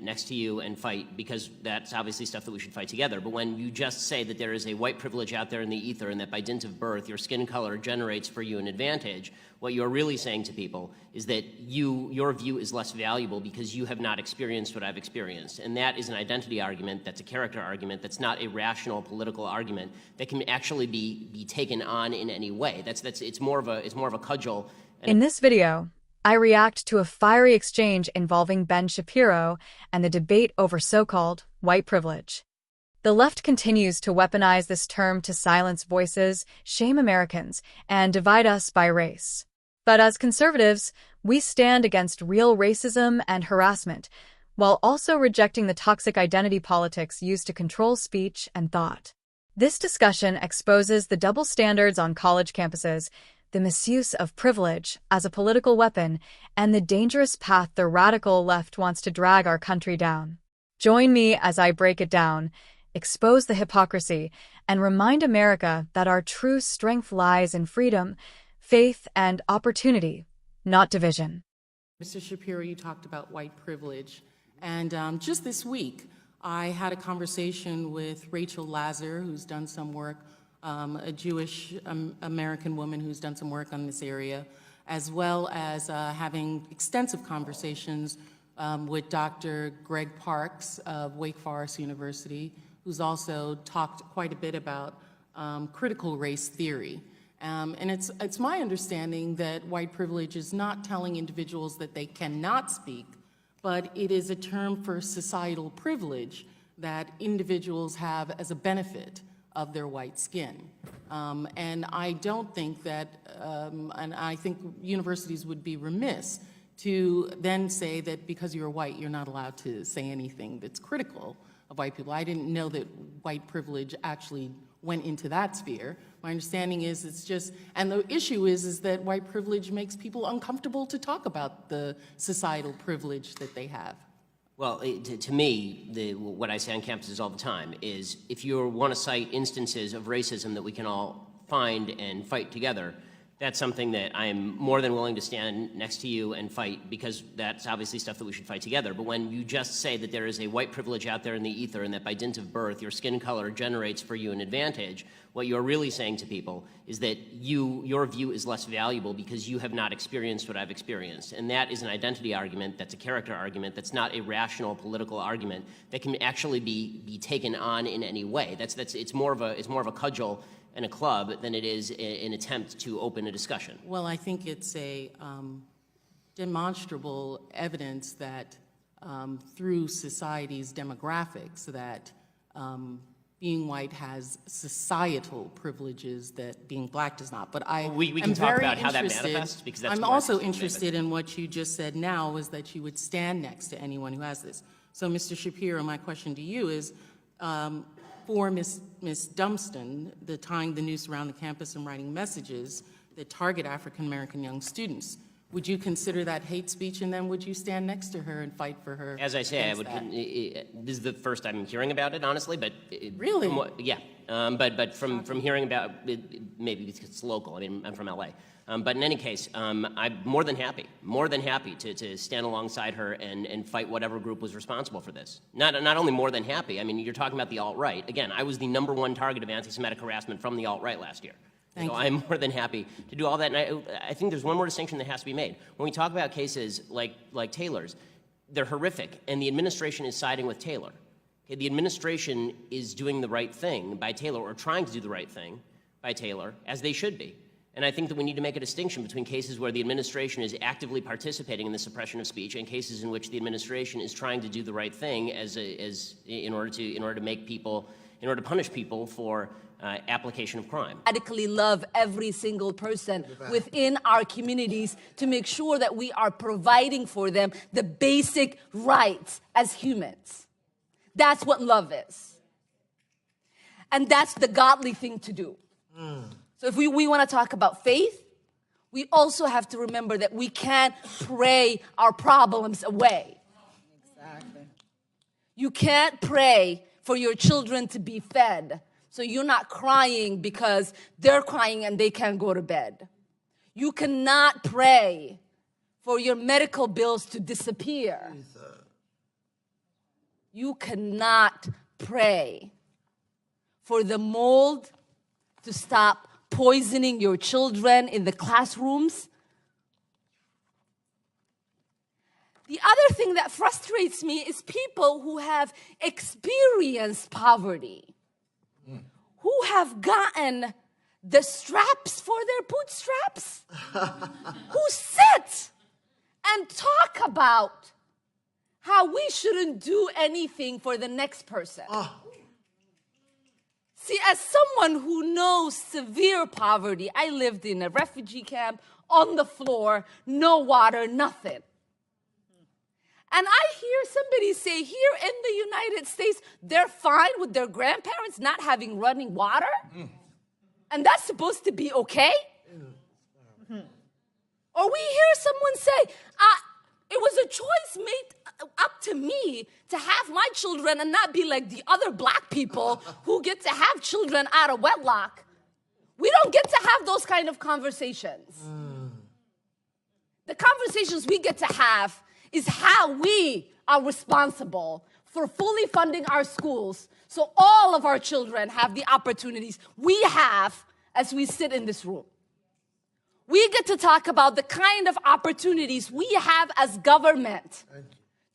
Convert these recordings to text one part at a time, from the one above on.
next to you and fight, because that's obviously stuff that we should fight together. But when you just say that there is a white privilege out there in the ether and that by dint of birth your skin color generates for you an advantage, what you're really saying to people is that your view is less valuable because you have not experienced what I've experienced. And that is an identity argument, that's a character argument, that's not a rational political argument that can actually be taken on in any way. It's more of a cudgel. In this video, I react to a fiery exchange involving Ben Shapiro and the debate over so-called white privilege. The left continues to weaponize this term to silence voices, shame Americans, and divide us by race. But as conservatives, we stand against real racism and harassment, while also rejecting the toxic identity politics used to control speech and thought. This discussion exposes the double standards on college campuses, the misuse of privilege as a political weapon, and the dangerous path the radical left wants to drag our country down. Join me as I break it down, expose the hypocrisy, and remind America that our true strength lies in freedom, faith, and opportunity, not division. Mr. Shapiro, you talked about white privilege, and just this week, I had a conversation with Rachel Lazar, who's done some work, a Jewish American woman who's done some work on this area, as well as having extensive conversations with Dr. Greg Parks of Wake Forest University, who's also talked quite a bit about critical race theory. And it's my understanding that white privilege is not telling individuals that they cannot speak, but it is a term for societal privilege that individuals have as a benefit of their white skin. And I don't think that, and I think universities would be remiss to then say that because you're white, you're not allowed to say anything that's critical of white people. I didn't know that white privilege actually went into that sphere. My understanding is it's just, and the issue is that white privilege makes people uncomfortable to talk about the societal privilege that they have. Well, to me, what I say on campuses all the time is if you want to cite instances of racism that we can all find and fight together, that's something that I am more than willing to stand next to you and fight, because that's obviously stuff that we should fight together. But when you just say that there is a white privilege out there in the ether and that by dint of birth your skin color generates for you an advantage, what you're really saying to people is that your view is less valuable because you have not experienced what I've experienced. And that is an identity argument, that's a character argument, that's not a rational political argument that can actually be taken on in any way. It's more of a cudgel and a club than it is an attempt to open a discussion. Well, I think it's a demonstrable evidence that through society's demographics that being white has societal privileges that being black does not. But we can talk about how that manifests, because that's I'm also interested in what you just said now, is that you would stand next to anyone who has this. So, Mr. Shapiro, my question to you is, for Ms. Dunston, the tying the noose around the campus and writing messages that target African-American young students, would you consider that hate speech, and then would you stand next to her and fight for her? As I say, I would. This is the first I'm hearing about it, honestly. But really, yeah. But from hearing about it, maybe because it's local. I mean, I'm from LA. But in any case, I'm more than happy to stand alongside her and fight whatever group was responsible for this. Not only more than happy. I mean, you're talking about the alt-right. Again, I was the #1 target of anti-Semitic harassment from the alt-right last year. So I'm more than happy to do all that. And I think there's one more distinction that has to be made. When we talk about cases like Taylor's, they're horrific, and the administration is siding with Taylor. Okay, the administration is doing the right thing by Taylor, or trying to do the right thing by Taylor, as they should be. And I think that we need to make a distinction between cases where the administration is actively participating in the suppression of speech and cases in which the administration is trying to do the right thing in order to punish people for application of crime. Radically love every single person within our communities to make sure that we are providing for them the basic rights as humans. That's what love is. And that's the godly thing to do. So if we want to talk about faith, we also have to remember that we can't pray our problems away. Exactly. You can't pray for your children to be fed, so you're not crying because they're crying and they can't go to bed. You cannot pray for your medical bills to disappear. You cannot pray for the mold to stop poisoning your children in the classrooms. The other thing that frustrates me is people who have experienced poverty, who have gotten the straps for their bootstraps, who sit and talk about how we shouldn't do anything for the next person. See, as someone who knows severe poverty, I lived in a refugee camp on the floor, no water, nothing. And I hear somebody say here in the United States, they're fine with their grandparents not having running water? And that's supposed to be okay? Or we hear someone say, it was a choice made up to me to have my children and not be like the other black people who get to have children out of wedlock. We don't get to have those kind of conversations. The conversations we get to have is how we are responsible for fully funding our schools so all of our children have the opportunities we have as we sit in this room. We get to talk about the kind of opportunities we have as government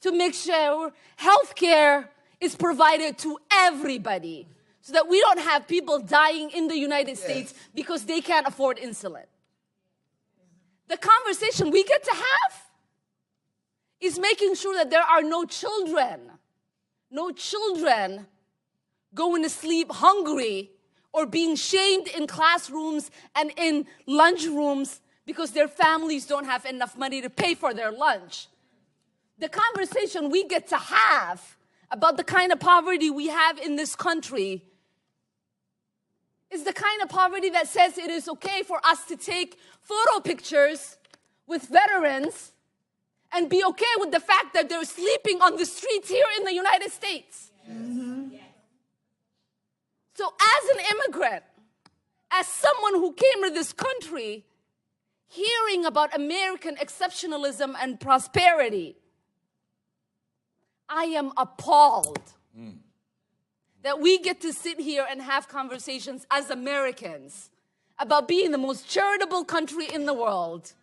to make sure healthcare is provided to everybody so that we don't have people dying in the United States because they can't afford insulin. The conversation we get to have is making sure that there are no children going to sleep hungry or being shamed in classrooms and in lunchrooms because their families don't have enough money to pay for their lunch. The conversation we get to have about the kind of poverty we have in this country is the kind of poverty that says it is okay for us to take photo pictures with veterans and be okay with the fact that they're sleeping on the streets here in the United States. So as an immigrant, as someone who came to this country, hearing about American exceptionalism and prosperity, I am appalled that we get to sit here and have conversations as Americans about being the most charitable country in the world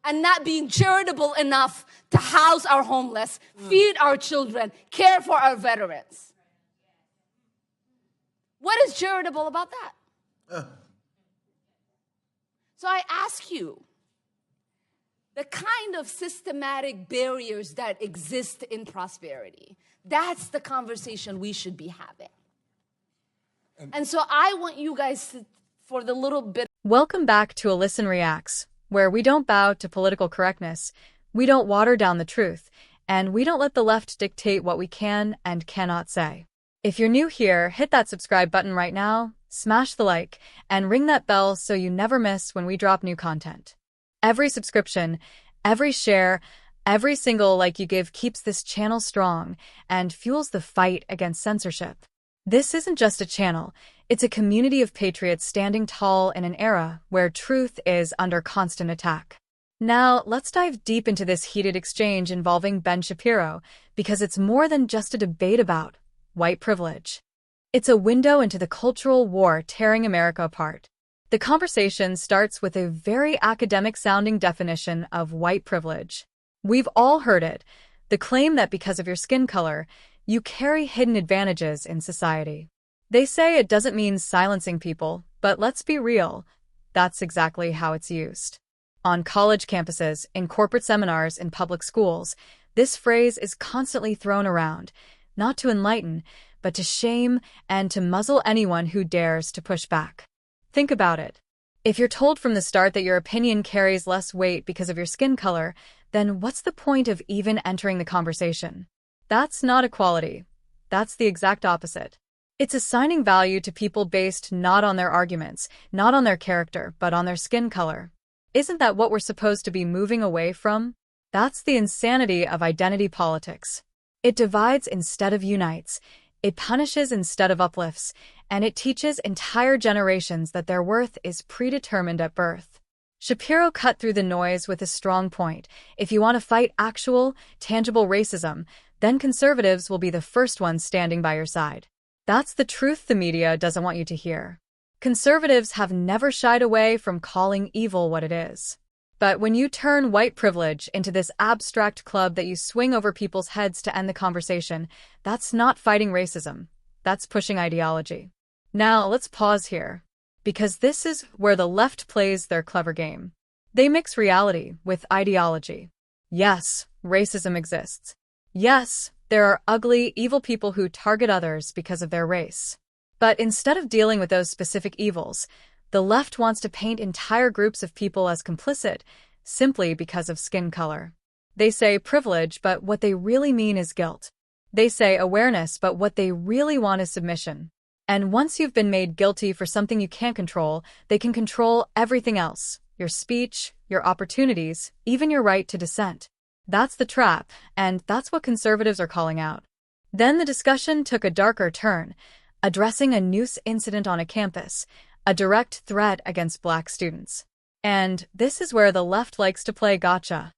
and not being charitable enough to house our homeless, feed our children, care for our veterans. What is charitable about that? So I ask you, the kind of systematic barriers that exist in prosperity, that's the conversation we should be having. And so I want you guys to, for the little bit. Welcome back to A Listen Reacts, where we don't bow to political correctness, we don't water down the truth, and we don't let the left dictate what we can and cannot say. If you're new here, hit that subscribe button right now, smash the like, and ring that bell so you never miss when we drop new content. Every subscription, every share, every single like you give keeps this channel strong and fuels the fight against censorship. This isn't just a channel, it's a community of patriots standing tall in an era where truth is under constant attack. Now, let's dive deep into this heated exchange involving Ben Shapiro, because it's more than just a debate about white privilege. It's a window into the cultural war tearing America apart. The conversation starts with a very academic-sounding definition of white privilege. We've all heard it, the claim that because of your skin color, you carry hidden advantages in society. They say it doesn't mean silencing people, but let's be real, that's exactly how it's used. On college campuses, in corporate seminars, in public schools, this phrase is constantly thrown around, not to enlighten, but to shame and to muzzle anyone who dares to push back. Think about it. If you're told from the start that your opinion carries less weight because of your skin color, then what's the point of even entering the conversation? That's not equality. That's the exact opposite. It's assigning value to people based not on their arguments, not on their character, but on their skin color. Isn't that what we're supposed to be moving away from? That's the insanity of identity politics. It divides instead of unites. It punishes instead of uplifts, and it teaches entire generations that their worth is predetermined at birth. Shapiro cut through the noise with a strong point. If you want to fight actual, tangible racism, then conservatives will be the first ones standing by your side. That's the truth the media doesn't want you to hear. Conservatives have never shied away from calling evil what it is. But when you turn white privilege into this abstract club that you swing over people's heads to end the conversation, that's not fighting racism. That's pushing ideology. Now, let's pause here, because this is where the left plays their clever game. They mix reality with ideology. Yes, racism exists. Yes, there are ugly, evil people who target others because of their race. But instead of dealing with those specific evils, the left wants to paint entire groups of people as complicit simply because of skin color. They say privilege, but what they really mean is guilt. They say awareness, but what they really want is submission. And once you've been made guilty for something you can't control, they can control everything else: your speech, your opportunities, even your right to dissent. That's the trap, and that's what conservatives are calling out. Then the discussion took a darker turn, addressing a noose incident on a campus, a direct threat against Black students. And this is where the left likes to play gotcha.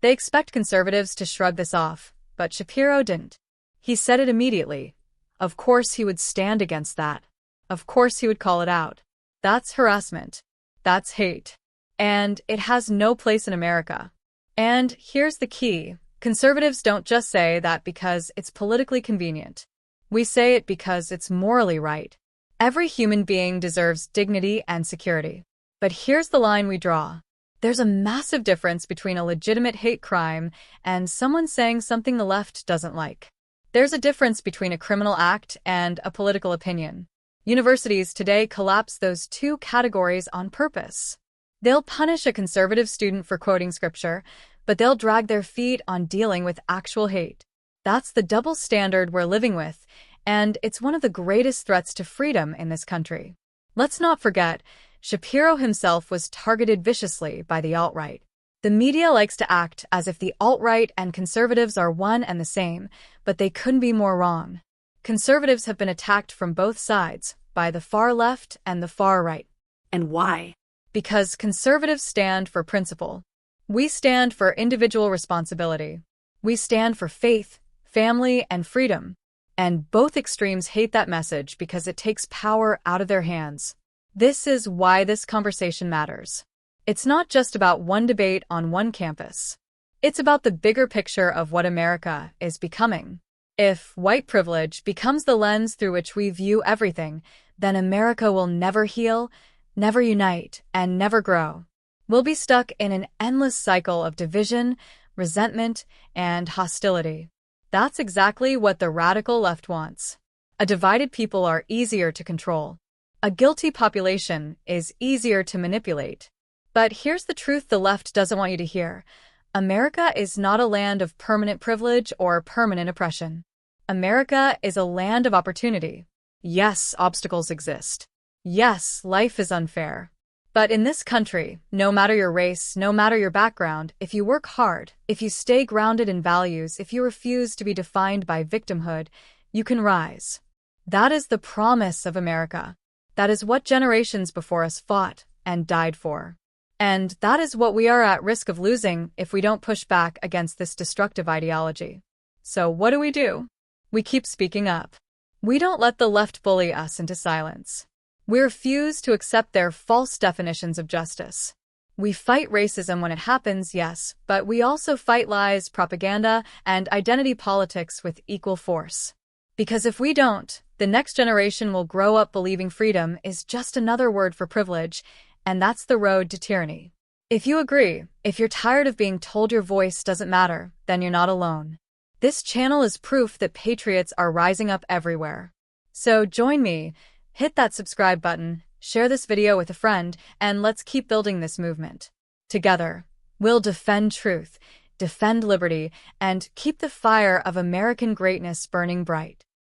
They expect conservatives to shrug this off, but Shapiro didn't. He said it immediately. Of course he would stand against that. Of course he would call it out. That's harassment. That's hate. And it has no place in America. And here's the key. Conservatives don't just say that because it's politically convenient. We say it because it's morally right. Every human being deserves dignity and security. But here's the line we draw. There's a massive difference between a legitimate hate crime and someone saying something the left doesn't like. There's a difference between a criminal act and a political opinion. Universities today collapse those two categories on purpose. They'll punish a conservative student for quoting scripture, but they'll drag their feet on dealing with actual hate. That's the double standard we're living with, and it's one of the greatest threats to freedom in this country. Let's not forget, Shapiro himself was targeted viciously by the alt-right. The media likes to act as if the alt-right and conservatives are one and the same, but they couldn't be more wrong. Conservatives have been attacked from both sides, by the far left and the far right. And why? Because conservatives stand for principle. We stand for individual responsibility. We stand for faith, family, and freedom. And both extremes hate that message because it takes power out of their hands. This is why this conversation matters. It's not just about one debate on one campus. It's about the bigger picture of what America is becoming. If white privilege becomes the lens through which we view everything, then America will never heal, never unite, and never grow. We'll be stuck in an endless cycle of division, resentment, and hostility. That's exactly what the radical left wants. A divided people are easier to control. A guilty population is easier to manipulate. But here's the truth the left doesn't want you to hear. America is not a land of permanent privilege or permanent oppression. America is a land of opportunity. Yes, obstacles exist. Yes, life is unfair. But in this country, no matter your race, no matter your background, if you work hard, if you stay grounded in values, if you refuse to be defined by victimhood, you can rise. That is the promise of America. That is what generations before us fought and died for. And that is what we are at risk of losing if we don't push back against this destructive ideology. So what do? We keep speaking up. We don't let the left bully us into silence. We refuse to accept their false definitions of justice. We fight racism when it happens, yes, but we also fight lies, propaganda, and identity politics with equal force. Because if we don't, the next generation will grow up believing freedom is just another word for privilege, and that's the road to tyranny. If you agree, if you're tired of being told your voice doesn't matter, then you're not alone. This channel is proof that patriots are rising up everywhere. So join me, hit that subscribe button, share this video with a friend, and let's keep building this movement. Together, we'll defend truth, defend liberty, and keep the fire of American greatness burning bright.